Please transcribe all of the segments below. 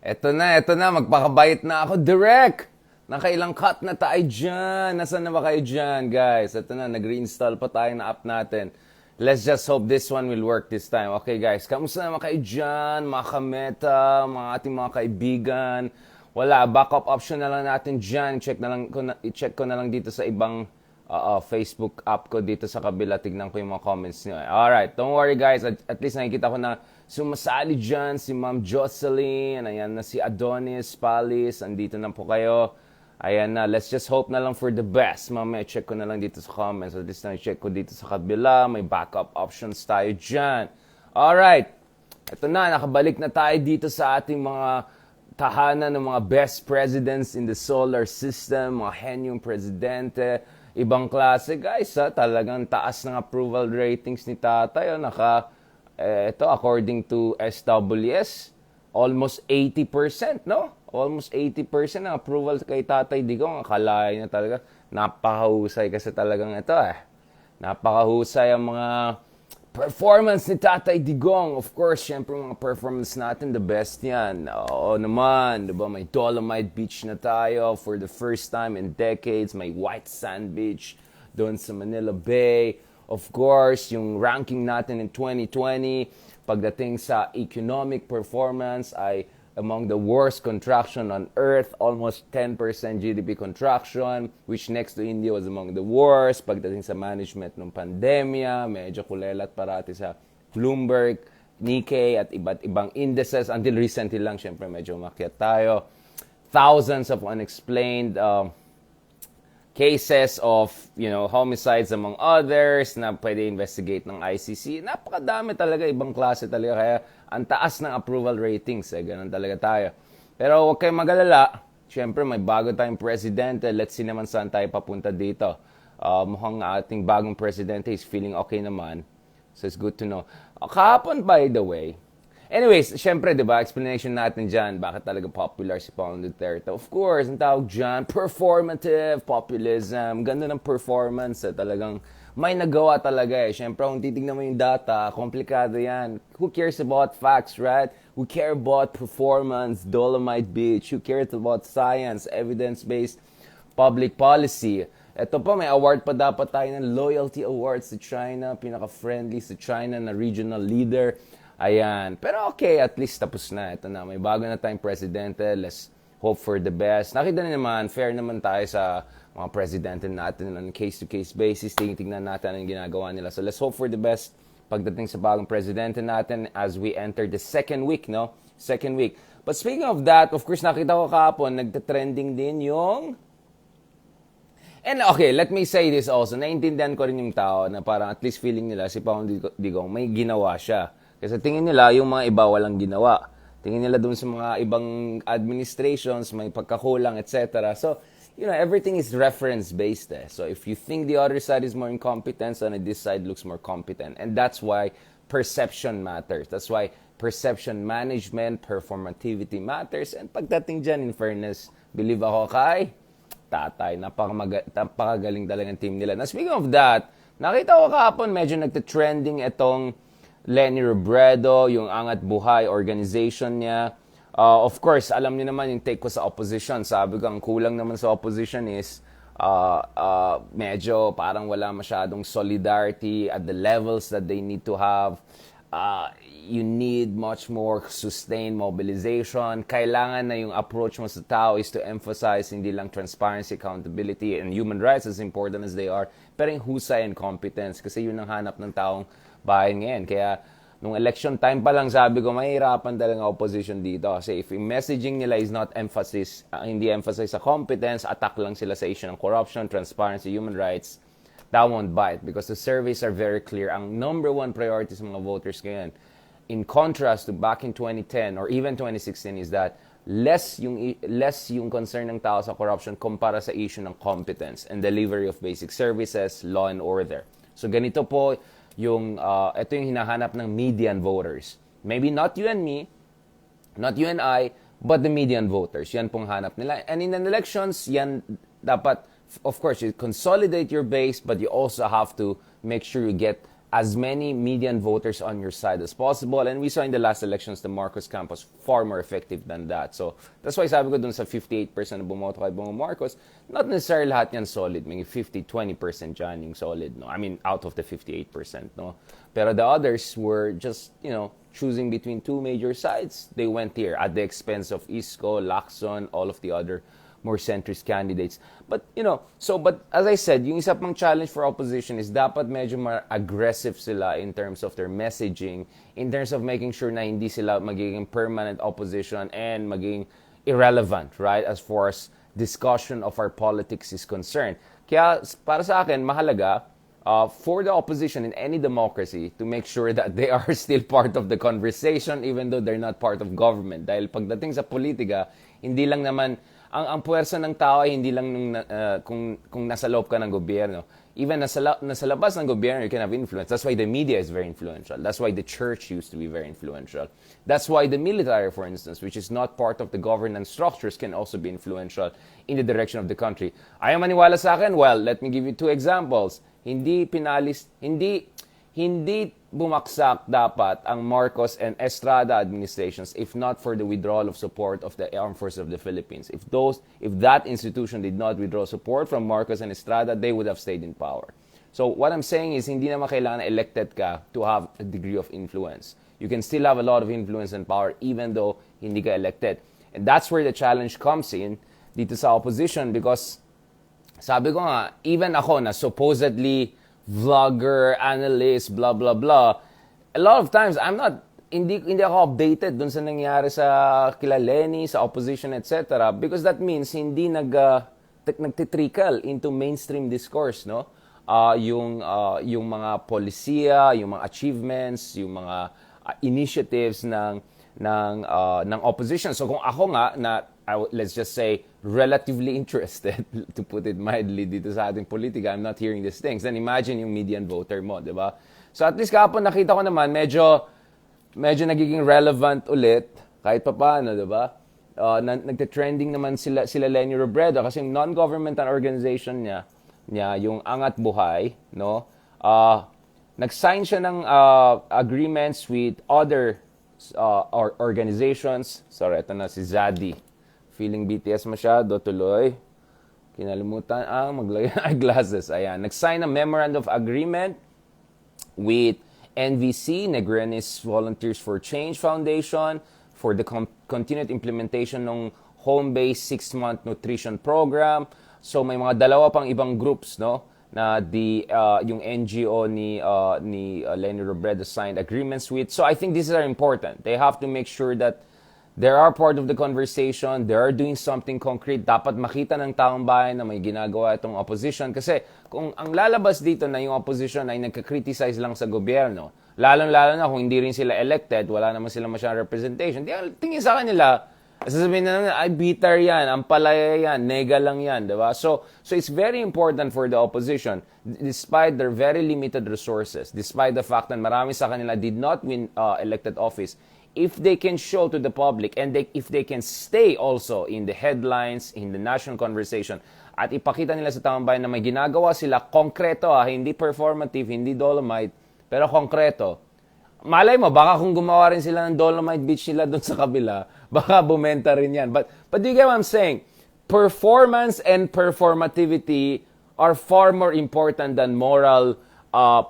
Eto na, magpakabait na ako, direct! Nakailang cut na tayo dyan. Nasaan na ba kayo dyan, guys? Eto na, nag-reinstall pa tayo na app natin. Let's just hope this one will work this time. Okay, guys, kamusta naman kayo dyan? Mga kameta, mga ating mga kaibigan. Wala, backup option na lang natin dyan. I-check ko na lang dito sa ibang Facebook app ko dito sa kabila. Tignan ko yung mga comments nyo. Alright, don't worry guys. At least nakikita ko na sumasali dyan si Ma'am Jocelyn. Ayan na si Adonis, Palis. Andito na po kayo. Ayan na, let's just hope na lang for the best. Mamaya check ko na lang dito sa comments. At least na-check ko dito sa kabila. May backup options tayo dyan. Alright, ito na, nakabalik na tayo dito sa ating mga tahanan ng mga best presidents in the solar system, mga henyong presidente. Ibang klase guys, talagang taas ng approval ratings ni tatay. Ito, according to SWS, almost 80%, no? Almost 80% ng approval kay Tatay Digong. Akalain na talaga, napakahusay kasi talagang ito Napakahusay ang mga performance ni Tatay Digong. Of course, syempre mga performance natin, the best yan. Oo naman, diba? May Dolomite Beach na tayo for the first time in decades. May White Sand Beach doon sa Manila Bay. Of course, yung ranking natin in 2020, pagdating sa economic performance ay among the worst contraction on Earth, almost 10% GDP contraction, which next to India was among the worst. Pagdating sa management ng pandemya, medyo kulelat parati sa Bloomberg, Nikkei, at iba't ibang indices. Until recently lang, syempre medyo umakyat tayo. Thousands of unexplained cases of, homicides among others na pwede investigate ng ICC. Napakadami talaga, ibang klase talaga. Kaya ang taas ng approval ratings, ganun talaga tayo. Pero huwag kayong mag-alala. Siyempre, may bago tayong presidente. Let's see naman saan tayo papunta dito. Mukhang ating bagong presidente is feeling okay naman. So it's good to know. Kahapon, by the way, anyways, syempre, di ba, explanation natin dyan, bakit talaga popular si Pangulong Duterte. Of course, ang tawag dyan, performative populism. Ganda ng performance, talagang may nagawa talaga Syempre, kung titignan mo yung data, komplikado yan. Who cares about facts, right? Who care about performance, Dolomite Beach? Who cares about science, evidence-based public policy? Ito pa, may award pa dapat tayo ng Loyalty Awards sa China, pinaka-friendly sa China na regional leader. Ayan. Pero okay, at least tapos na. Ito na, may bago na tayong presidente. Let's hope for the best. Nakita na naman, fair naman tayo sa mga presidente natin on case-to-case basis. Tingnan natin ang ginagawa nila. So let's hope for the best pagdating sa bagong presidente natin as we enter the second week, no? Second week. But speaking of that, of course, nakita ko kahapon, nagta-trending din yung... And okay, let me say this also. Naintindihan ko rin yung tao na parang at least feeling nila si Pangulong Digong may ginawa siya. Kasi tingin nila yung mga iba walang ginawa. Tingin nila dun sa mga ibang administrations, may pagkakulang, etc. So, everything is reference-based. So, if you think the other side is more incompetent, then this side looks more competent. And that's why perception matters. That's why perception management, performativity matters. And pagdating dyan, in fairness, believe ako kay tatay, napakagaling talagang team nila. Now, speaking of that, nakita ko kahapon, medyo nagte-trending itong Leni Robredo, yung Angat Buhay organization niya. Of course, alam niyo naman yung take ko sa opposition. Sabi ko, ang kulang naman sa opposition is medyo parang wala masyadong solidarity at the levels that they need to have. You need much more sustained mobilization. Kailangan na yung approach mo sa tao is to emphasize hindi lang transparency, accountability, and human rights as important as they are, pero yung husay and competence. Kasi yun ang hanap ng taong bayan ngayon. Kaya, nung election time pa lang, sabi ko, mahirapan talaga opposition dito. Kasi if yung messaging nila is not hindi emphasize sa competence, attack lang sila sa issue ng corruption, transparency, human rights, that won't bite. Because the surveys are very clear. Ang number one priority sa mga voters ngayon, in contrast to back in 2010 or even 2016, is that less yung concern ng tao sa corruption kumpara sa issue ng competence and delivery of basic services, law and order. So ganito po, ito yung hinahanap ng median voters. Maybe not you and me, not you and I, but the median voters. Yan pong hanap nila. And in an elections, yan dapat, of course, you consolidate your base, but you also have to make sure you get as many median voters on your side as possible. And we saw in the last elections, the Marcos camp was far more effective than that. So, that's why sabi ko dun sa 58% na bumoto kay Bongbong Marcos, not necessarily lahat yan solid. May 50-20% dyan yung solid, no? I mean, out of the 58%, no? Pero the others were just, choosing between two major sides. They went here at the expense of Isko, Lacson, all of the other more centrist candidates. But, but as I said, yung isa pang challenge for opposition is dapat medyo more aggressive sila in terms of their messaging, in terms of making sure na hindi sila magiging permanent opposition and magiging irrelevant, right, as far as discussion of our politics is concerned. Kaya, para sa akin, mahalaga for the opposition in any democracy to make sure that they are still part of the conversation even though they're not part of government. Dahil pagdating sa politika, hindi lang naman ang puwersa ng tao ay hindi lang kung nasa loob ka ng gobyerno. Even nasa labas ng gobyerno, you can have influence. That's why the media is very influential. That's why the church used to be very influential. That's why the military, for instance, which is not part of the governance structures, can also be influential in the direction of the country. Ayaw maniwala sa akin? Well, let me give you two examples. Hindi bumaksak dapat ang Marcos and Estrada administrations if not for the withdrawal of support of the Armed Forces of the Philippines. If that institution did not withdraw support from Marcos and Estrada, they would have stayed in power. So what I'm saying is hindi naman kailangan elected ka to have a degree of influence. You can still have a lot of influence and power even though hindi ka elected. And that's where the challenge comes in dito sa opposition because sabi ko nga, even ako na supposedly vlogger, analyst, blah, blah, blah, a lot of times, hindi ako updated dun sa nangyari sa kila Leni, sa opposition, etc. Because that means hindi nagtitrickle into mainstream discourse, no? Yung mga polisiya, yung mga achievements, yung mga initiatives ng opposition. So kung ako nga na let's just say relatively interested to put it mildly dito sa ating politika, I'm not hearing these things, then imagine yung median voter mo, di ba? So at least kahapon nakita ko naman medyo nagiging relevant ulit kahit papaano, di ba? Nagte-trending naman sila Leni Robredo kasi yung non-governmental organization niya yung Angat Buhay, no? Nag-sign siya ng agreements with other organizations. Sorry, ito na si Zaddy. Feeling BTS masyado, tuloy. Kinalimutan maglagay ng eyeglasses. Ayan. Nag-sign a memorandum of agreement with NVC, Negrenis Volunteers for Change Foundation, for the continued implementation ng home-based 6-month nutrition program. So may mga dalawa pang ibang groups, no, na yung NGO ni Leni Robredo signed agreements with. So I think these are important. They have to make sure that they are part of the conversation, they are doing something concrete. Dapat makita ng taong bayan na may ginagawa itong opposition. Kasi kung ang lalabas dito na yung opposition ay nagka-criticize lang sa gobyerno, lalong-lalo na kung hindi rin sila elected, wala naman sila masyadong representation, tingin sa kanila, sasabihin na ay bitter yan, ampalaya yan, nega lang yan, diba? So it's very important for the opposition, despite their very limited resources, despite the fact that marami sa kanila did not win elected office, if they can show to the public and if they can stay also in the headlines, in the national conversation, at ipakita nila sa taong bayan na may ginagawa sila, konkreto hindi performative, hindi Dolomite, pero konkreto. Malay mo, baka kung gumawa rin sila ng Dolomite Beach nila doon sa kabila, baka bumenta rin yan. But do you get what I'm saying? Performance and performativity are far more important than moral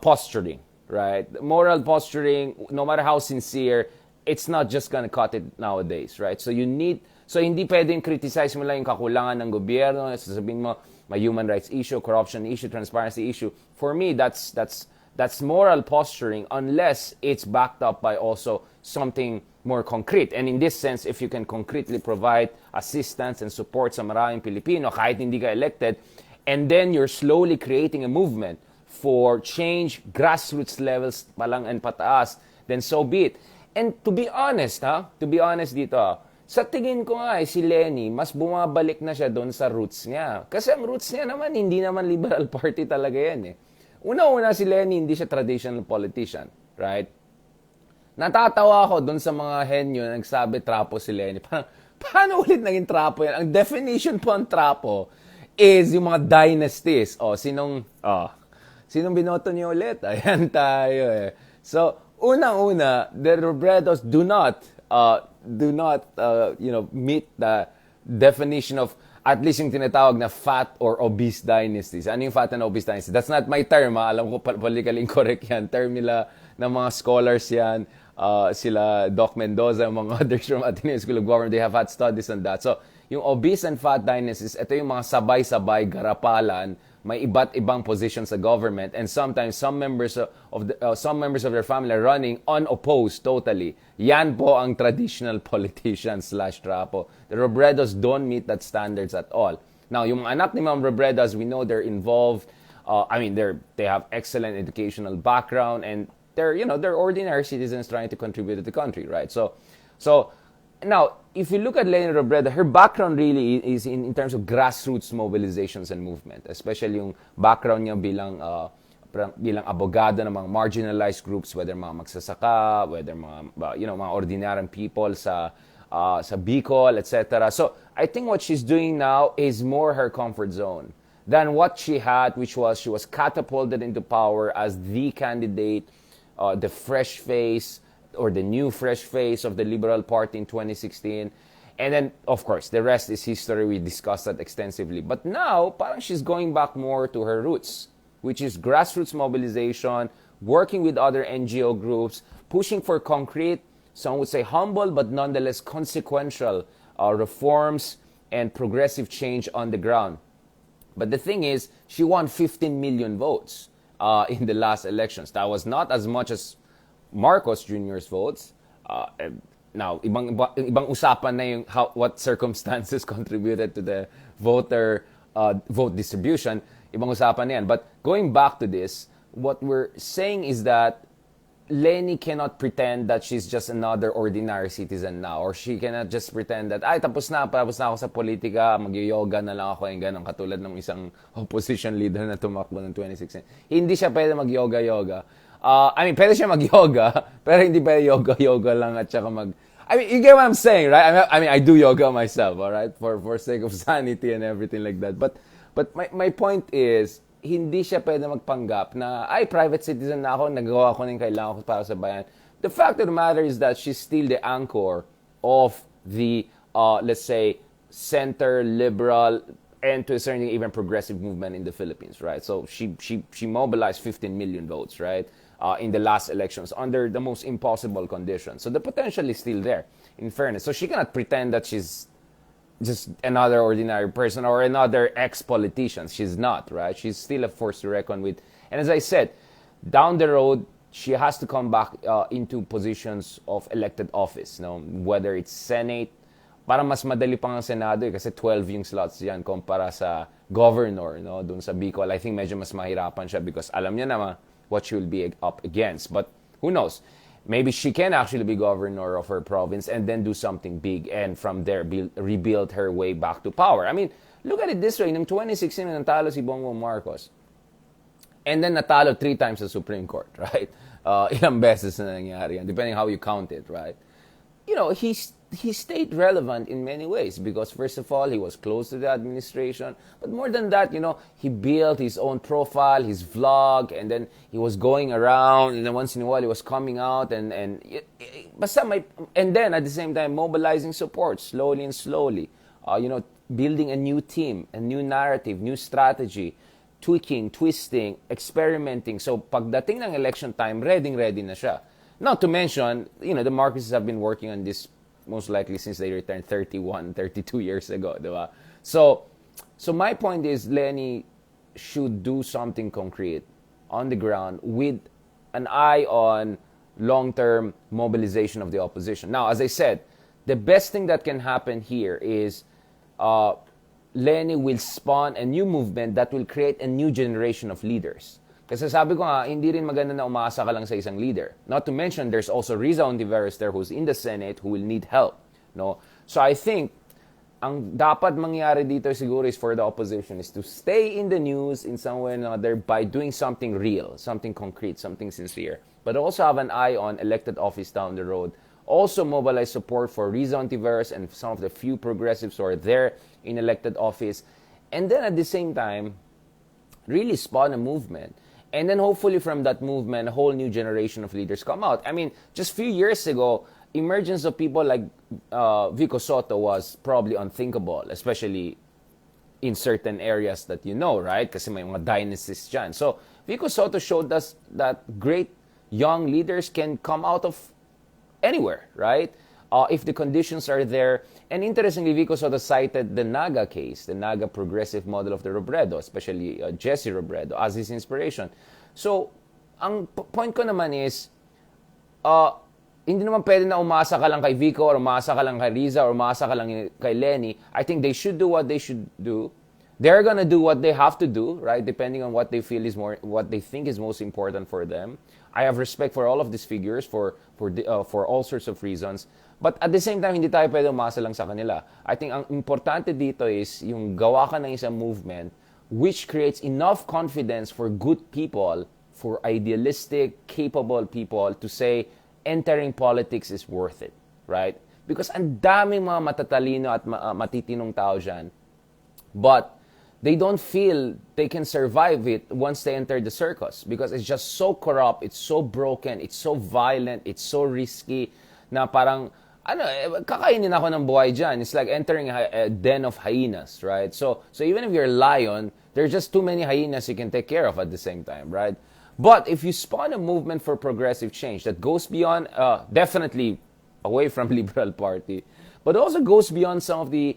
posturing, right? Moral posturing, no matter how sincere, it's not just gonna cut it nowadays, right? So hindi pwedeng criticize mo lang yung kakulangan ng gobyerno, sasabihin mo, may human rights issue, corruption issue, transparency issue. For me, that's moral posturing unless it's backed up by also something more concrete. And in this sense, if you can concretely provide assistance and support sa maraming Pilipino kahit hindi ka elected, and then you're slowly creating a movement for change, grassroots levels palang and pataas, then so be it. And to be honest dito, sa tingin ko nga si Leni, mas bumabalik na siya doon sa roots niya. Kasi ang roots niya naman, hindi naman Liberal Party talaga yan Una-una si Leni, hindi siya traditional politician, right? Natatawa ako doon sa mga henyo na nagsabi trapo si Leni. Paano ulit naging trapo yan? Ang definition po ng trapo is yung mga dynasties. Sinong binoto niyo ulit? Ayan tayo eh. So, unang-una, the Robredos do not meet the definition of at least yung tinatawag na fat or obese dynasties. Ano yung fat and obese dynasty? That's not my term. Alam ko politically incorrect yan. Term nila ng mga scholars yan. Sila Doc Mendoza, mga others from Ateneo School of Government, they have had studies on that. So, yung obese and fat dynasties, ito yung mga sabay-sabay garapalan, may iba't ibang positions sa government, and sometimes some members of their family are running unopposed totally. Yan po ang traditional politicians / trapo. The Robredos don't meet that standards at all. Now, yung mga anak ni Ma'am Robredos, we know they're involved. They have excellent educational background, and they're ordinary citizens trying to contribute to the country, right? So now, if you look at Leni Robredo, her background really is in terms of grassroots mobilizations and movement, especially yung background niya bilang abogado ng mga marginalized groups, whether mga magsasaka, whether mga ordinary people sa Bicol, etc. So I think what she's doing now is more her comfort zone than what she had, which was she was catapulted into power as the candidate, the fresh face, or the new fresh face of the Liberal Party in 2016. And then, of course, the rest is history. We discussed that extensively. But now, parang she's going back more to her roots, which is grassroots mobilization, working with other NGO groups, pushing for concrete, some would say humble, but nonetheless consequential reforms and progressive change on the ground. But the thing is, she won 15 million votes in the last elections. That was not as much as Marcos Jr.'s votes. Now, ibang usapan na yung what circumstances contributed to the vote distribution. Ibang usapan na yan. But going back to this, what we're saying is that Leni cannot pretend that she's just another ordinary citizen now, or she cannot just pretend that, tapos na ako sa politika, mag-yoga na lang ako, yung ganun, katulad ng isang opposition leader na tumakbo ng 2016. Hindi siya pwede mag-yoga-yoga. Pwede siya mag-yoga, pero hindi pwede yoga-yoga lang at saka you get what I'm saying, right? I do yoga myself, all right? For sake of sanity and everything like that. But my point is, hindi siya pwede magpanggap na, private citizen na ako, nagawa ko ng kailangan ko para sa bayan. The fact of the matter is that she's still the anchor of the, let's say, center, liberal, and to a certain extent, even progressive movement in the Philippines, right? So she mobilized 15 million votes, right? In the last elections under the most impossible conditions. So the potential is still there, in fairness. So she cannot pretend that she's just another ordinary person or another ex-politician. She's not, right? She's still a force to reckon with. And as I said, down the road, she has to come back into positions of elected office, whether it's Senate. Parang mas madali pang ang Senado kasi 12 yung slots yan kumpara sa governor, dun sa Bicol. I think medyo mas mahirapan siya because alam niya naman what she will be up against. But who knows? Maybe she can actually be governor of her province and then do something big and from there rebuild her way back to power. Look at it this way. In 2016, natalo si Bongbong Marcos. And then natalo 3 times sa Supreme Court, right? Ilang beses na nangyari yan, depending how you count it, right? He stayed relevant in many ways because, first of all, he was close to the administration. But more than that, he built his own profile, his vlog, and then he was going around, and then once in a while he was coming out, and then at the same time mobilizing support slowly and slowly. Building a new team, a new narrative, new strategy, tweaking, twisting, experimenting. So pagdating ng election time, ready na siya. Not to mention, the Marcoses have been working on this most likely since they returned 31, 32 years ago, diba? So my point is, Leni should do something concrete on the ground with an eye on long-term mobilization of the opposition. Now, as I said, the best thing that can happen here is Leni will spawn a new movement that will create a new generation of leaders. Kasi sabi ko nga, hindi rin maganda na umaasa ka lang sa isang leader. Not to mention, there's also Risa there who's in the Senate who will need help. So I think, ang dapat mangyari dito siguro is for the opposition is to stay in the news in some way or another by doing something real, something concrete, something sincere. But also have an eye on elected office down the road. Also mobilize support for Risa and some of the few progressives who are there in elected office. And then at the same time, really spawn a movement And then hopefully from that movement, a whole new generation of leaders come out. I mean, just a few years ago, emergence of people like Vico Soto was probably unthinkable, especially in certain areas that you know, right? Kasi may mga dynasties dyan. So, Vico Soto showed us that great young leaders can come out of anywhere, right? If the conditions are there. And interestingly, Vico Soto cited the Naga case, the Naga progressive model of the Robredo, especially Jesse Robredo, as his inspiration. So, ang point ko naman is, hindi naman pwede na umasa ka lang kay Vico or umasa ka lang kay Risa or umasa ka lang kay Leni. I think they should do what they should do. They're gonna do what they have to do, right? Depending on what they feel is more, what they think is most important for them. I have respect for all of these figures for all sorts of reasons. But at the same time, hindi tayo pwede umasa lang sa kanila. I think ang importante dito is yung gawa ka ng isang movement which creates enough confidence for good people, for idealistic, capable people to say, entering politics is worth it, right? Because ang daming mga matatalino at matitinong tao dyan, but they don't feel they can survive it once they enter the circus because it's just so corrupt, it's so broken, it's so violent, it's so risky na parang, kakainin ako ng buhay dyan. It's like entering a den of hyenas, right? So even if you're a lion, there's just too many hyenas you can take care of at the same time, right? But if you spawn a movement for progressive change that goes beyond, definitely away from Liberal Party, but also goes beyond some of the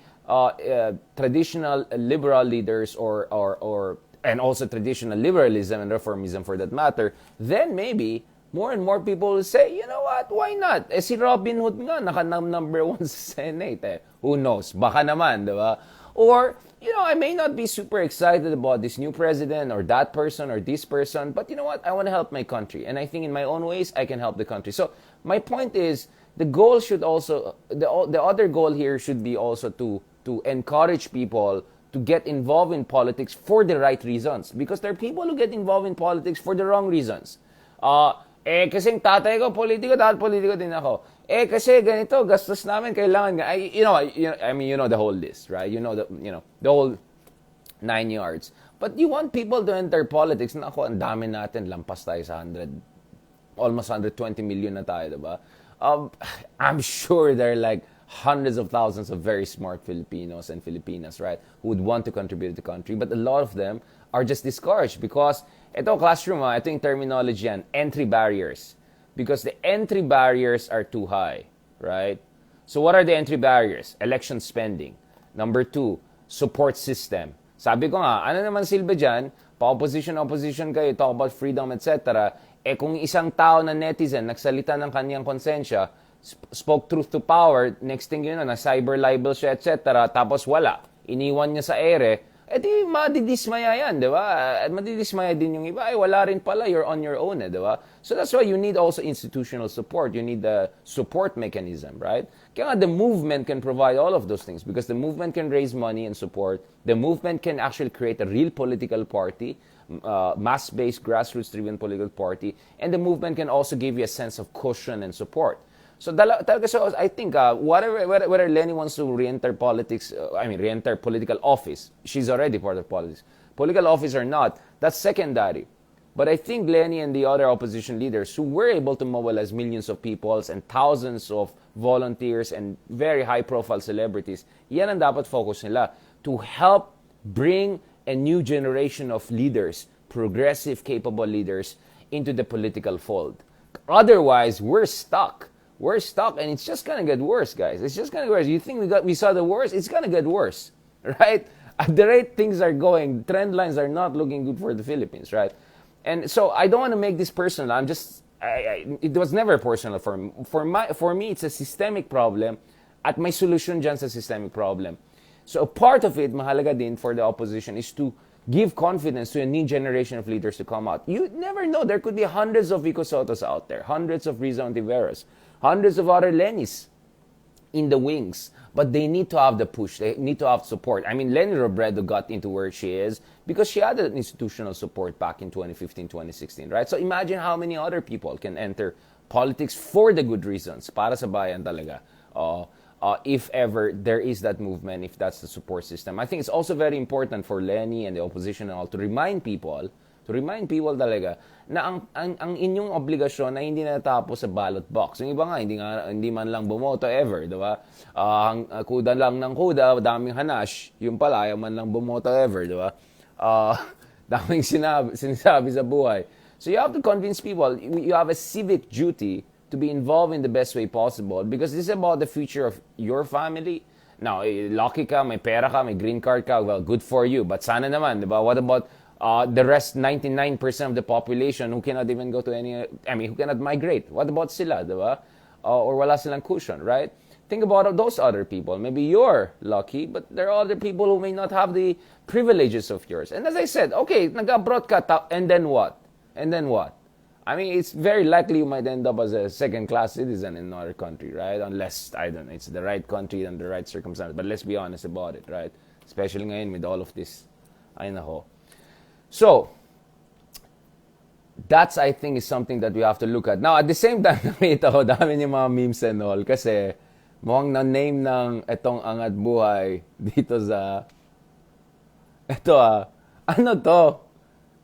traditional liberal leaders and also traditional liberalism and reformism for that matter, then maybe more and more people will say, you know what, why not? Si Robin Hood nga, number 1 sa Senate. Who knows? Baka naman, di ba? Or, I may not be super excited about this new president or that person or this person, but you know what? I want to help my country. And I think in my own ways, I can help the country. So my point is, the goal should also, the other goal here should be also to encourage people to get involved in politics for the right reasons. Because there are people who get involved in politics for the wrong reasons. Kasing tatay ko, politiko, dahil politiko din ako. Kasi ganito, gastos namin, kailangan nga. I mean, you know the whole list, right? You know the whole 9 yards. But you want people to enter politics. Nako, ang dami natin, lampas tayo sa almost 120 million na tayo, diba? I'm sure there are like hundreds of thousands of very smart Filipinos and Filipinas, right, who would want to contribute to the country. But a lot of them are just discouraged because ito classroom, ito yung terminology yan, entry barriers. Because the entry barriers are too high, right? So what are the entry barriers? Election spending. Number 2, support system. Sabi ko nga, ano naman silbi dyan? Pa-opposition kayo, talk about freedom, etc. Kung isang tao na netizen nagsalita ng kanyang konsensya, spoke truth to power, next thing you know, na cyber libel siya, etc. Tapos wala. Iniwan niya sa ere. Di madidismaya yan, di ba? At madidismaya din yung iba. Ay, wala rin pala, you're on your own, di ba? So that's why you need also institutional support. You need the support mechanism, right? Kaya nga, the movement can provide all of those things because the movement can raise money and support. The movement can actually create a real political party, mass-based, grassroots-driven political party. And the movement can also give you a sense of cushion and support. So I think whether Leni wants to re-enter politics, re-enter political office, she's already part of politics. Political office or not, that's secondary. But I think Leni and the other opposition leaders who were able to mobilize millions of people and thousands of volunteers and very high-profile celebrities, yan ang dapat focus nila to help bring a new generation of leaders, progressive, capable leaders, into the political fold. Otherwise, we're stuck. We're stuck, and it's just gonna get worse, guys. It's just gonna get worse. You think we saw the worst? It's gonna get worse, right? At the rate things are going, trend lines are not looking good for the Philippines, right? And so I don't want to make this personal. It was never personal for me. For me, it's a systemic problem, at may solution dyan sa systemic problem. So a part of it, mahalaga din for the opposition, is to give confidence to a new generation of leaders to come out. You never know. There could be hundreds of Vico Sotos out there, hundreds of Risa Ontiveros, hundreds of other Lenis in the wings. But they need to have the push. They need to have support. I mean, Leni Robredo got into where she is because she had an institutional support back in 2015, 2016, right? So imagine how many other people can enter politics for the good reasons, para sa bayan talaga. If ever there is that movement, if that's the support system. I think it's also very important for Leni and the opposition and all to remind people To remind people talaga na ang inyong obligasyon na hindi natapos sa ballot box. Yung iba nga, hindi man lang bumoto ever, di ba? Kuda lang ng kuda, daming hanash. Yung pala, ayaw man lang bumoto ever, di ba? Daming sinasabi sa buhay. So you have to convince people, you have a civic duty to be involved in the best way possible because this is about the future of your family. Now, lucky ka, may pera ka, may green card ka, well, good for you. But sana naman, di ba? What about the rest 99% of the population who cannot even go to who cannot migrate? What about sila, di ba? Or wala silang cushion, right? Think about those other people. Maybe you're lucky, but there are other people who may not have the privileges of yours. And as I said, okay, nag-abroad ka, and then what? And then what? I mean, it's very likely you might end up as a second-class citizen in another country, right? Unless, I don't know, it's the right country and the right circumstances. But let's be honest about it, right? Especially ngayon with all of this. Ay nako. So, that's, I think, is something that we have to look at. Now, at the same time, nakita ko, dami yung mga memes and all. Kasi, mukhang na-name ng etong Angat Buhay dito sa... Ito ano to?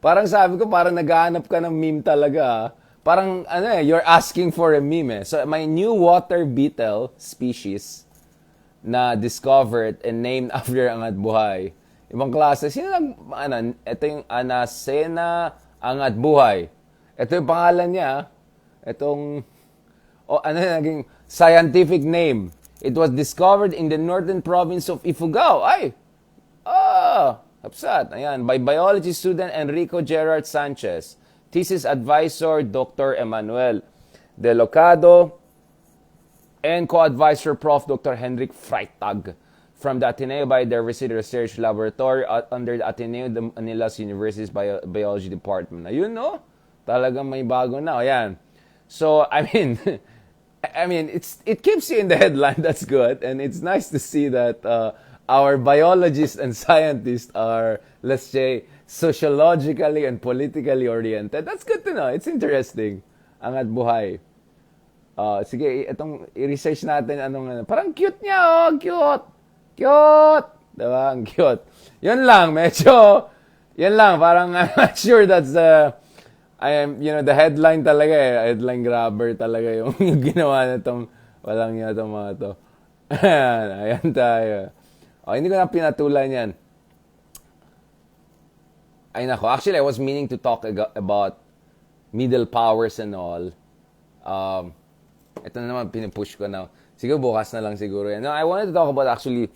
Parang sabi ko, parang naghahanap ka ng meme talaga. Parang, you're asking for a meme. So, my new water beetle species na discovered and named after Angat Buhay. Ibang klase. Sino ito yung Anasena Angat Buhay. Ito yung pangalan niya. Itong, naging scientific name. It was discovered in the northern province of Ifugao. Hapsat. Ayan. By biology student Enrico Gerard Sanchez. Thesis advisor Dr. Emmanuel De Locado. And co-advisor Prof. Dr. Henrik Freitag. From the Ateneo Biodiversity Research Laboratory under the Ateneo de Manila's University's Biology Department. Ayun, no? Talagang may bago na. Ayan. So, I mean, it keeps you in the headline. That's good. And it's nice to see that our biologists and scientists are, let's say, sociologically and politically oriented. That's good to know. It's interesting. Angat Buhay. Sige, itong i-research natin parang cute niya, cute. Cute! Diba? Ang cute. Yun lang, parang I'm not sure that's the headline talaga headline grabber talaga yung ginawa na itong, walang yun itong mga to. Ayan tayo. Hindi ko na pinatulan yan. Ay nako, actually I was meaning to talk about middle powers and all. Ito na naman, pinupush ko na. Siguro bukas na lang siguro yan. No, I wanted to talk about actually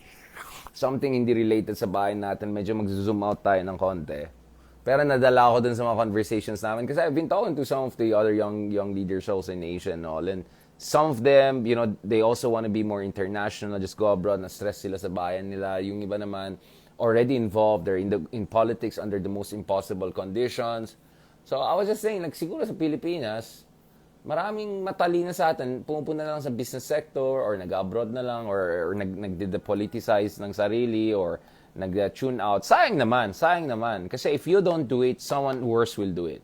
something hindi related sa bahay natin. Medyo mag-zoom out tayo ng konti. Pero nadala ako dun sa mga conversations namin. Kasi I've been talking to some of the other young leaders also in Asia and all. And some of them, they also want to be more international. Just go abroad, na-stress sila sa bayan nila. Yung iba naman, already involved. They're in politics under the most impossible conditions. So I was just saying, siguro sa Pilipinas, maraming matalino sa atin, pumupunta na lang sa business sector or nag-abroad na lang or nag-depoliticize ng sarili or nag-tune out. Sayang naman. Kasi if you don't do it, someone worse will do it.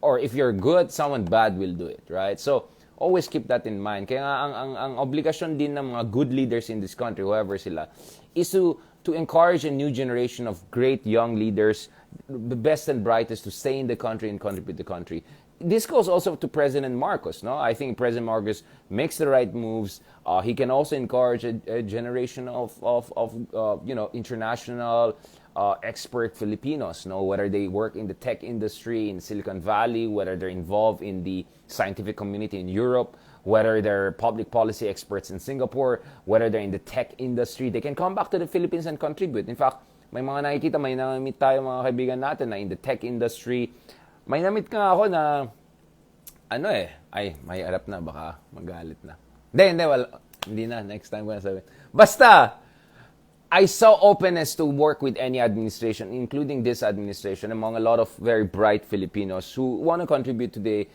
Or if you're good, someone bad will do it, right? So, always keep that in mind. Kaya nga, ang obligasyon din ng mga good leaders in this country, whoever sila, is to encourage a new generation of great young leaders, the best and brightest, to stay in the country and contribute to the country. This goes also to President Marcos, no? I think President Marcos makes the right moves. He can also encourage a generation of international expert Filipinos, no? Whether they work in the tech industry in Silicon Valley, whether they're involved in the scientific community in Europe, whether they're public policy experts in Singapore, whether they're in the tech industry, they can come back to the Philippines and contribute. In fact, may mga nakikita, may namit tayo mga kaibigan natin na in the tech industry. May namit nga ako na, may harap na, baka magalit na. Hindi na, next time ko na sabihin. Basta, I saw openness to work with any administration, including this administration, among a lot of very bright Filipinos who want to contribute to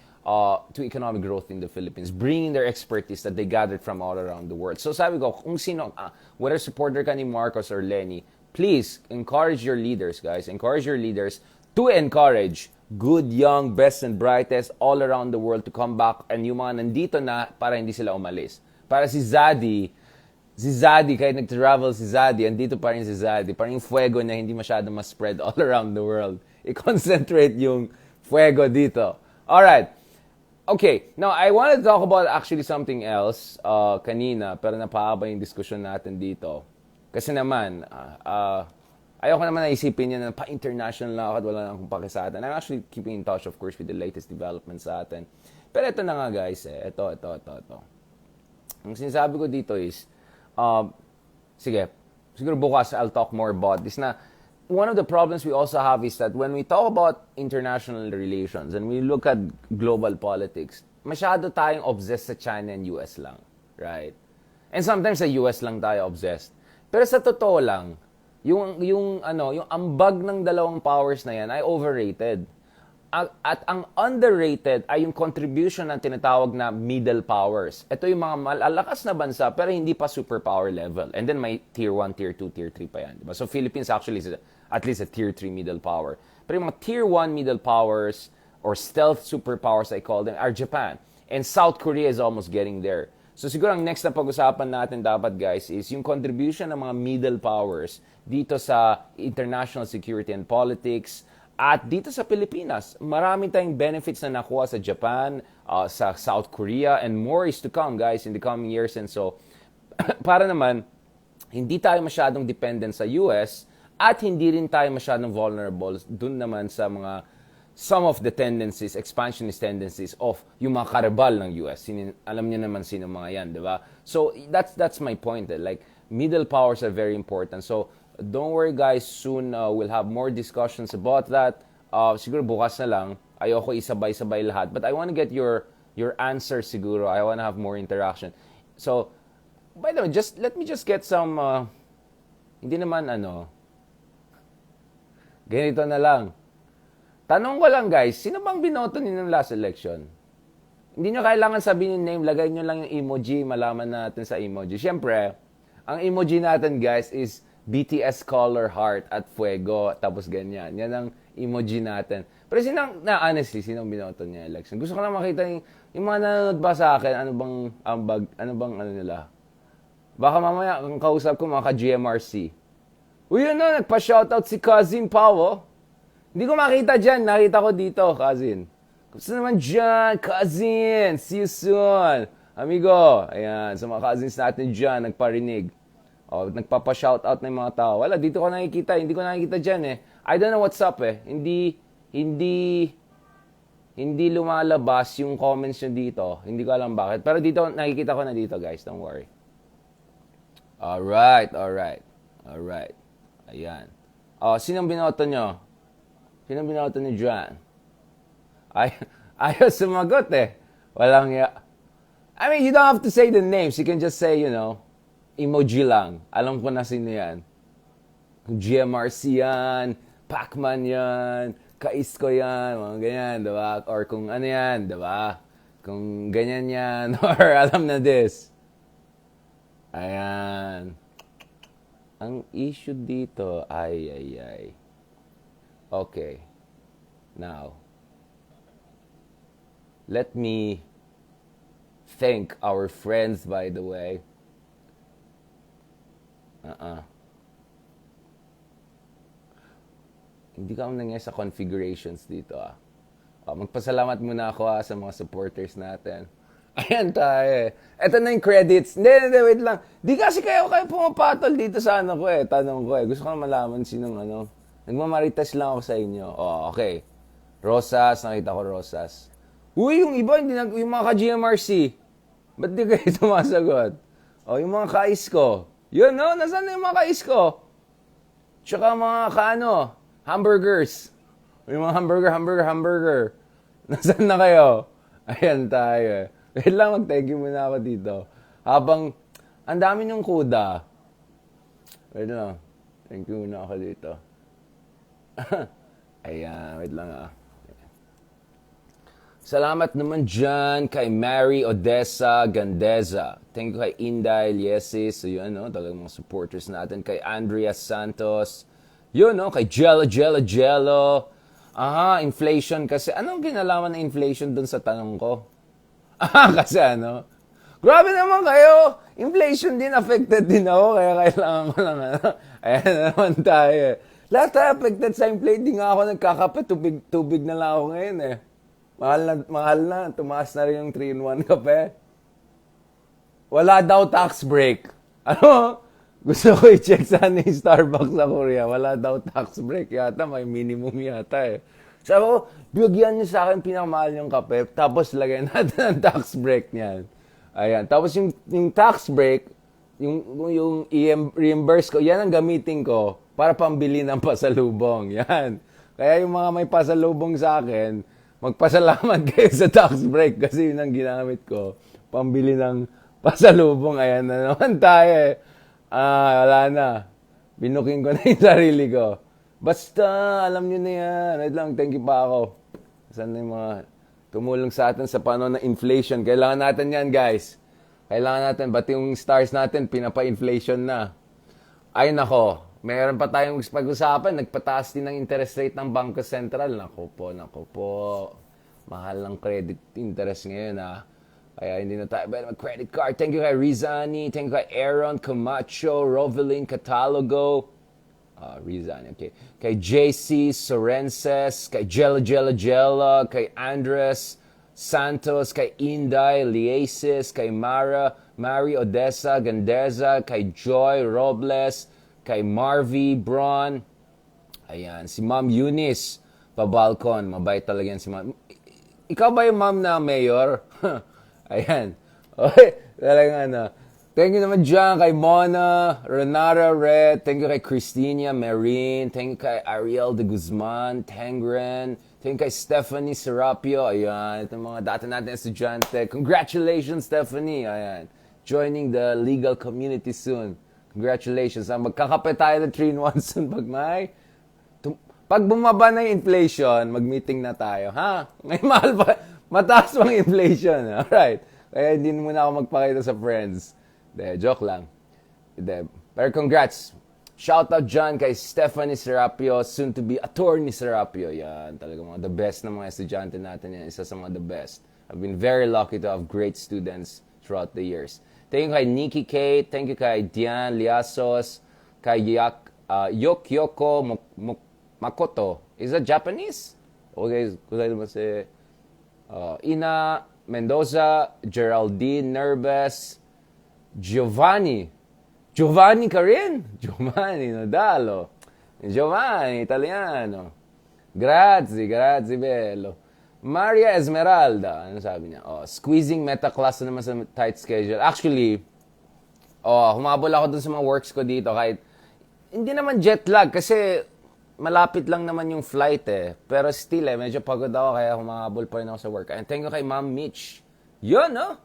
economic growth in the Philippines, bringing their expertise that they gathered from all around the world. So sabi ko, kung sino, whether supporter ka ni Marcos or Leni, please encourage your leaders, guys. Encourage your leaders to encourage good, young, best and brightest all around the world to come back, and yung mga nandito na para hindi sila umalis. Para si Zaddy, kahit nag-travel si Zaddy, andito pa rin si Zaddy. Parang yung fuego niya hindi masyado ma-spread all around the world. i-concentrate yung fuego dito. Alright. Okay, now I wanted to talk about actually something else kanina, pero napahaba yung diskusyon natin dito. Kasi naman, ayoko naman naisipin yan na pa-international na ako at wala na akong pake sa atin. I'm actually keeping in touch, of course, with the latest developments sa atin. Pero ito na nga guys, ito. Ang sinasabi ko dito is, sige, siguro bukas I'll talk more about this na one of the problems we also have is that when we talk about international relations and we look at global politics, masyado tayong obsessed sa China and US lang, right? And sometimes sa US lang tayo obsessed. Pero sa totoo lang, yung ambag ng dalawang powers na yan ay overrated. At ang underrated ay yung contribution ng tinatawag na middle powers. Ito yung mga malalakas na bansa pero hindi pa superpower level. And then may tier 1, tier 2, tier 3 pa yan. Diba? So Philippines actually is at least a tier 3 middle power. Pero yung mga tier 1 middle powers or stealth superpowers I call them are Japan. And South Korea is almost getting there. So siguro ang next na pag-usapan natin dapat guys is yung contribution ng mga middle powers dito sa international security and politics. At dito sa Pilipinas, marami tayong benefits na nakuha sa Japan, sa South Korea, and more is to come, guys, in the coming years. And so, para naman, hindi tayo masyadong dependent sa US at hindi rin tayo masyadong vulnerable dun naman sa mga some of the tendencies, expansionist tendencies of yung mga karibal ng US. Alam niyo naman sino mga yan, di ba? So, that's my point. Like, middle powers are very important. So, don't worry guys, soon we'll have more discussions about that. Siguro bukas na lang, ayoko isabay-sabay lahat. But I want to get your answer siguro. I want to have more interaction. So, by the way, let me just get some, hindi naman ganito na lang. Tanong ko lang guys, sino bang binoto niyo ng last election? Hindi nyo kailangan sabihin yung name, lagay nyo lang yung emoji, malaman natin sa emoji. Siyempre, ang emoji natin guys is BTS color heart at fuego tapos ganyan. Yan ang emoji natin. Pero honestly, sinong binoto niya election? Gusto ko lang makita yung mga nanonood ba sa akin, ano bang nila? Baka mamaya kung kausap ko mga ka-GMRC. Uy, nagpa-shoutout si Cousin Pao. Oh. Hindi ko makita dyan, nakita ko dito, Cousin. Gusto naman dyan, Cousin. See you soon. Amigo, ayan, sa mga cousins natin dyan, nagparinig. Nagpapa-shoutout ng mga tao. Wala, dito ko nakikita. Hindi ko nakikita dyan eh. I don't know what's up eh. Hindi lumalabas yung comments nyo dito. Hindi ko alam bakit. Pero dito, nakikita ko na dito guys. Don't worry. Alright. Ayan. Sinong binoto nyo? Sinong binoto nyo dyan? Ayaw sumagot eh. Walang I mean, you don't have to say the names. You can just say, emoji lang. Alam ko na sino yan. Kung GMRC yan, Pacman yan, Kaisko yan, mga ganyan, diba? Or kung ano yan, diba? Kung ganyan yan, or alam na this. Ayan. Ang issue dito, ay. Okay. Now, let me thank our friends, by the way. Hindi ka nangyay sa configurations dito magpasalamat muna ako sa mga supporters natin. Ayan tayo. Ito na yung credits. Hindi, wait lang. Di kasi kayo pumapatol dito sa tanong ko Gusto ko na malaman sinong Nagmamarites lang ako sa inyo. Okay. Rosas, nakita ko Rosas. Uy, yung iba, yung mga ka-GMRC. Ba't di kayo tumasagot? Yung mga kaisko. Yun, nasaan na yung mga kaisko? Tsaka mga hamburgers. Yung mga hamburger. Nasaan na kayo? Ayan tayo. Wait lang, mag-thank you muna ako dito. Habang, ang dami niyong kuda. Wait lang. Thank you muna ako dito. Ayan, wait lang Salamat naman dyan kay Mary Odessa Gandeza. Thank you kay Inday Liesis. So yun, talagang mga supporters natin. Kay Andrea Santos. Yun, kay Jello. Inflation kasi. Anong kinalaman ng inflation dun sa tanong ko? Kasi grabe naman kayo. Inflation din, affected din ako. Kaya kailangan ko lang, Ayan na naman tayo. Lahat tayo affected sa inflation. Di nga ako nagkakape. Tubig na lang ako ngayon eh. Mahal na. Tumaas na rin yung 3-in-1 kape. Wala daw tax break. Ano? Gusto ko i-check sana yung Starbucks sa Korea. Wala daw tax break yata. May minimum yata eh. Sabi ko, bigyan niyo sa akin pinakamahal yung kape. Tapos lagyan natin ang tax break niyan. Ayan. Tapos yung tax break, yung reimburse ko, yan ang gamitin ko para pambili ng pasalubong. Yan. Kaya yung mga may pasalubong sa akin, magpasalamat kayo sa tax break kasi yun ang ginamit ko. Pambili ng pasalubong. Ayan na naman tayo eh. Wala na. Binuking ko na yung sarili ko. Basta, alam nyo na yan. Wait lang, thank you pa ako. Saan na yung mga tumulong sa atin sa panahon ng inflation. Kailangan natin yan, guys. Kailangan natin. Ba't yung stars natin, pinapa-inflation na. Ay, nako. Meron pa tayong pag-usapan. Nagpataas din ng interest rate ng Bangko Sentral. Nako po. Mahal ng credit interest ngayon, ha. Kaya hindi na tayo mag-credit card. Thank you kay Rizani. Thank you kay Aaron Camacho, Rovelin Catalogo. Rizani, okay. Kay JC Sorenses, kay Jella, kay Andres Santos, kay Inday Liesis, kay Mari Odessa Gandeza, kay Joy Robles, kay Marvy Braun. Ayan, si Ma'am Eunice Pabalcon. Mabait talaga yan si Ma'am. Ikaw ba yung ma'am na mayor? Ayan. Okay, talagang ano. Thank you naman dyan kay Mona, Renata Red. Thank you kay Christina Marine. Thank you kay Ariel de Guzman, Tangren. Thank you kay Stephanie Serapio. Ayan, itong mga dati natin estudyante. Congratulations, Stephanie. Ayan. Joining the legal community soon. Congratulations. Magkakape tayo ng 3-in-1 soon pag bumaba na yung inflation, mag-meeting na tayo. Ha? May mahal pa. Mataas pang inflation. Alright. Kaya hindi muna ako magpakita sa friends. Joke lang. Pero congrats. Shoutout dyan kay Stephanie Serapio, soon to be attorney Serapio. Yan, talaga mga the best na mga estudyante natin yan. Isa sa mga the best. I've been very lucky to have great students throughout the years. Thank you kay Nikki Kate. Thank you kay Dian Liasos. Kay Yokyoko Makoto. Is that Japanese? Okay, kusay naman si Ina Mendoza, Geraldine Nerves, Giovanni ka rin? Giovanni Nodalo. Giovanni, Italiano. Grazie, bello. Maria Esmeralda, ano sabi niya? Squeezing meta class na naman sa tight schedule. Actually, humabol ako dun sa mga works ko dito kahit hindi naman jet lag kasi malapit lang naman yung flight eh. Pero still medyo pagod ako kaya humahabol pa rin ako sa work. And thank you kay Ma'am Mitch. Yun, no?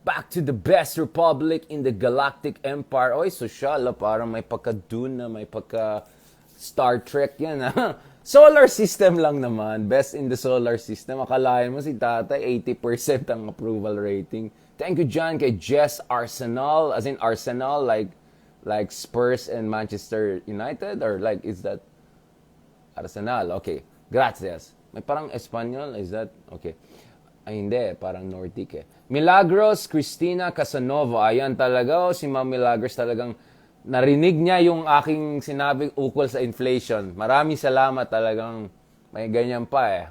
Back to the best republic in the galactic empire. Oy, social, parang may pagka-Dune na, may pagka-Star Trek yan, ha? Solar system lang naman. Best in the solar system. Akalain mo si tatay, 80% ang approval rating. Thank you, John, kay Jess Arsenal. As in Arsenal, like Spurs and Manchester United? Or like, is that Arsenal? Okay. Gracias. May parang Espanyol, is that? Okay. Ay, hindi. Parang Nordic eh. Milagros Cristina Casanova. Ayan talaga. Si Ma'am Milagros talagang narinig niya yung aking sinabi ukol sa inflation. Maraming salamat talagang may ganyan pa eh.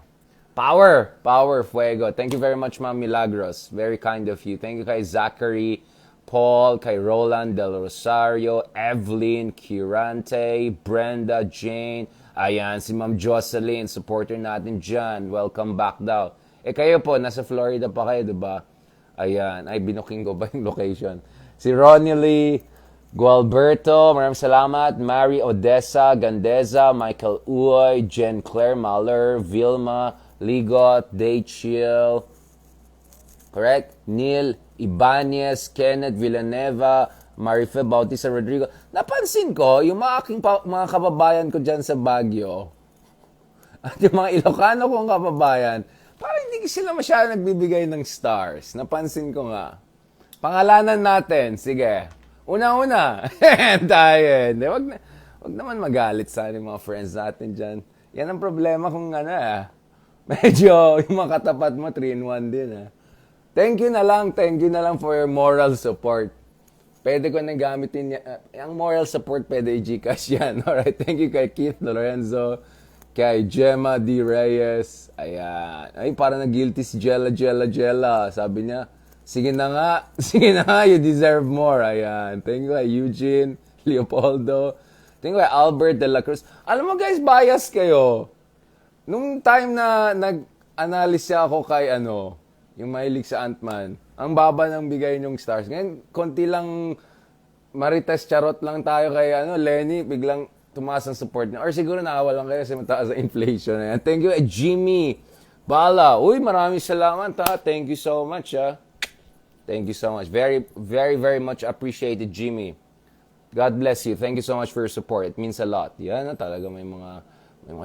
Power, fuego. Thank you very much, Ma'am Milagros. Very kind of you. Thank you kay Zachary, Paul, kay Roland Del Rosario, Evelyn, Kirante, Brenda, Jane. Ayan, si Ma'am Jocelyn, supporter natin dyan. Welcome back daw. Kayo po, nasa Florida pa kayo, diba? Ayan, binuking ko ba yung location? Si Ronnie Lee, Gualberto, maraming salamat. Mary Odessa, Gandeza, Michael Uy, Jen Claire Mahler, Vilma, Ligot, Daychill, correct? Neil Ibanez, Kenneth Villanueva, Marife Bautista Rodrigo. Napansin ko, yung mga kababayan ko dyan sa Baguio, at yung mga Ilocano kong kababayan, parang hindi sila masyado nagbibigay ng stars. Napansin ko nga. Pangalanan natin. Sige. Una-una. Tayo. Wag naman magalit sa mga friends natin dyan. Yan ang problema kung medyo yung mga katapat mo, 3-in-1 din. Thank you na lang for your moral support. Pwede ko nang gamitin yan. Ang moral support, pwede i-Gcash yan. Alright, thank you kay Keith Lorenzo, kay Gemma D. Reyes. Ayan. Ay, parang na-guilty si Jella. Sabi niya, sige na nga, sige na nga, you deserve more. Ayan. Thank you kay Eugene, Leopoldo. Thank you kay Albert de la Cruz. Alam mo guys, bias kayo. Nung time na nag-analyze ako kay yung mahilig sa Ant-Man, ang baba ng bigay niyong stars. Ngayon, konti lang marites charot lang tayo kay Leni, biglang tumaas ang support niya. Or siguro nakawalan kayo kasi mataas ang inflation. Ayan. Thank you, Jimmy Bala. Uy, maraming salamat ha. Thank you so much ha. Thank you so much. Very, very, very much appreciated, Jimmy. God bless you. Thank you so much for your support. It means a lot. Yan na talaga may mga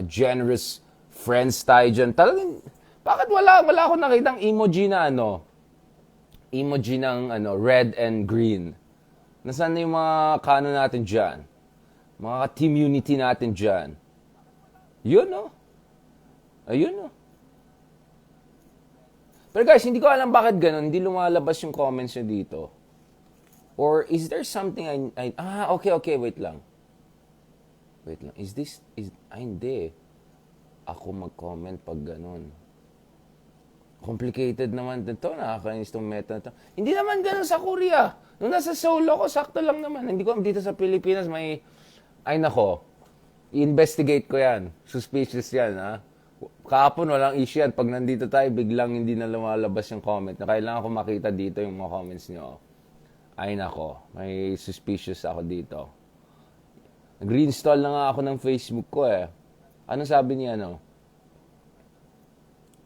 generous friends tayo dyan. Talagang, bakit wala akong nakitang emoji na emoji ng red and green? Nasaan na yung mga kano natin dyan? Mga team unity natin dyan. Yun, no? Ayun, no? Pero guys, hindi ko alam bakit ganun. Hindi lumalabas yung comments nyo dito. Or is there something okay, wait lang. Hindi. Ako mag-comment pag ganun. Complicated naman ito. Nakakainis itong meta na ito. Hindi naman ganun sa Korea. Nung nasa solo ko, sakto lang naman. Hindi ko dito sa Pilipinas may... Ay nako, i-investigate ko yan. Suspicious yan, ha? Kahapon walang issue yan. Pag nandito tayo, biglang hindi na lumalabas yung comment. Na kailangan ko makita dito yung mga comments nyo. Ay nako, may suspicious ako dito. Nag-reinstall na nga ako ng Facebook ko eh. Ano sabi niya,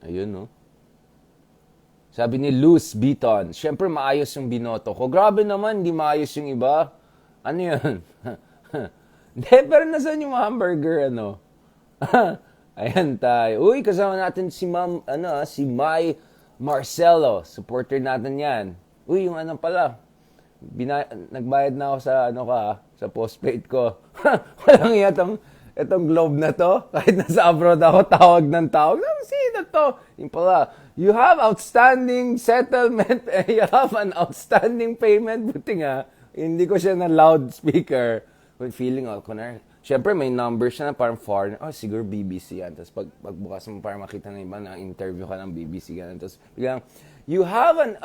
Ayun, no? Sabi ni Luz Beaton, syempre maayos yung binoto ko. Grabe naman, hindi maayos yung iba. Ano yun? Hindi, pero nasan yung hamburger, Ayan tayo. Uy, kasama natin si si Mai Marcelo. Supporter natin yan. Uy, yung pala. Nagbayad na ako sa sa postpaid ko. Walang itong globe na to. Kahit nasa abroad ako, tawag ng tawag. Sino to? Yung pala, you have outstanding settlement. You have an outstanding payment. Buti nga, hindi ko siya na loudspeaker. With feeling Siyempre, may number siya na parang foreign. Siguro BBC yan. Tapos pagbukas mo para makita ng iba na interview ka ng BBC. Ganun. Tapos biglang, you have an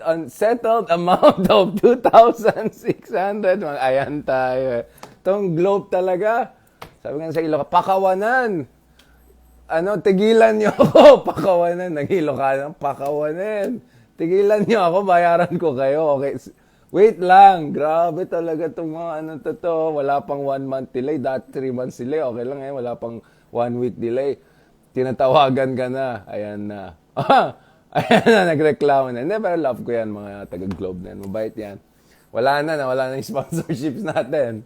unsettled amount of 2,600. Ayan tayo. Itong globe talaga. Sabi nga sa Ilocano, pakawanan. Tigilan niyo ako. Pakawanan. Nag-Ilocano, pakawanan. Tigilan niyo ako, bayaran ko kayo. Okay. Wait lang. Grabe talaga itong mga Wala pang 1 month delay. Dati 3 months delay. Okay lang wala pang 1 week delay. Tinatawagan ka na. Ayan na. Ayan na, nagreklamo na. Hindi, pero love ko yan, mga taga-Globe na yan. Mabait yan. Wala na yung sponsorships natin.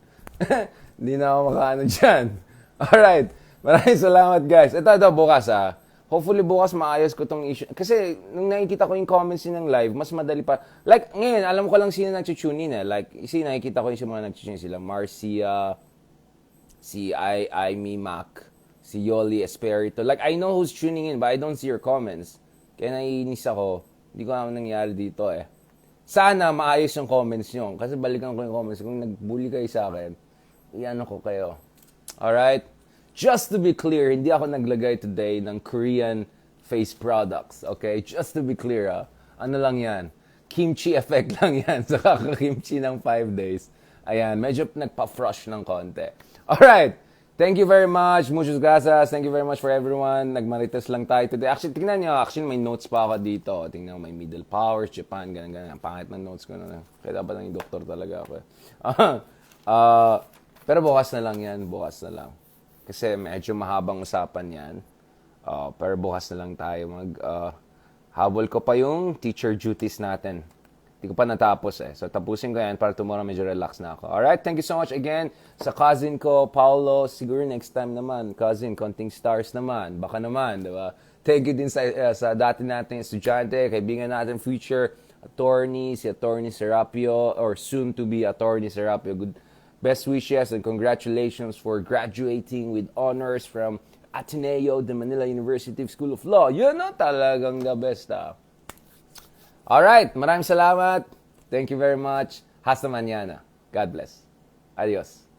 Hindi na ako makaano dyan. Alright. Maraming salamat, guys. Ito, bukas, Hopefully, bukas maayos ko tong issue. Kasi, nung nakikita ko yung comments ng live, mas madali pa. Like, ngayon, alam ko lang sino nag-tune in, Like, nakikita ko yung mga nag-tune sila. Marcia, si Aimee Mac, si Yoli Esperito. Like, I know who's tuning in, but I don't see your comments. Kaya naiinis ako. Hindi ko naman nangyari dito, Sana maayos yung comments nyo. Kasi balikan ko yung comments. Kung nag-bully kayo sa akin, iyan ko kayo. Alright? Just to be clear, hindi ako naglagay today ng Korean face products. Okay? Just to be clear, Ano lang yan? Kimchi effect lang yan sa kakakimchi ng 5 days. Ayan, medyo nagpa-frush ng konti. Alright. Thank you very much. Muchas gracias. Thank you very much for everyone. Nagmarites lang tayo today. Actually, tingnan nyo. Actually, may notes pa ako dito. Tingnan mo, may middle powers, Japan, ganyan. Pangit ng notes ko na. Kaya dapat ng doktor talaga ako. Pero bukas na lang yan. Bukas na lang. Kasi medyo mahabang usapan yan. Pero bukas na lang tayo habol ko pa yung teacher duties natin. Hindi ko pa natapos So tapusin ko yan para tomorrow medyo relax na ako. Alright, thank you so much again sa cousin ko, Paulo. Siguro next time naman, cousin, konting stars naman. Baka naman, diba? Thank you din sa dati nating estudyante, kaibigan natin, future attorney, si Attorney Serapio, or soon to be Attorney Serapio. Good. Best wishes and congratulations for graduating with honors from Ateneo de Manila University School of Law. Yun talagang the best. Alright, maraming salamat. Thank you very much. Hasta mañana. God bless. Adios.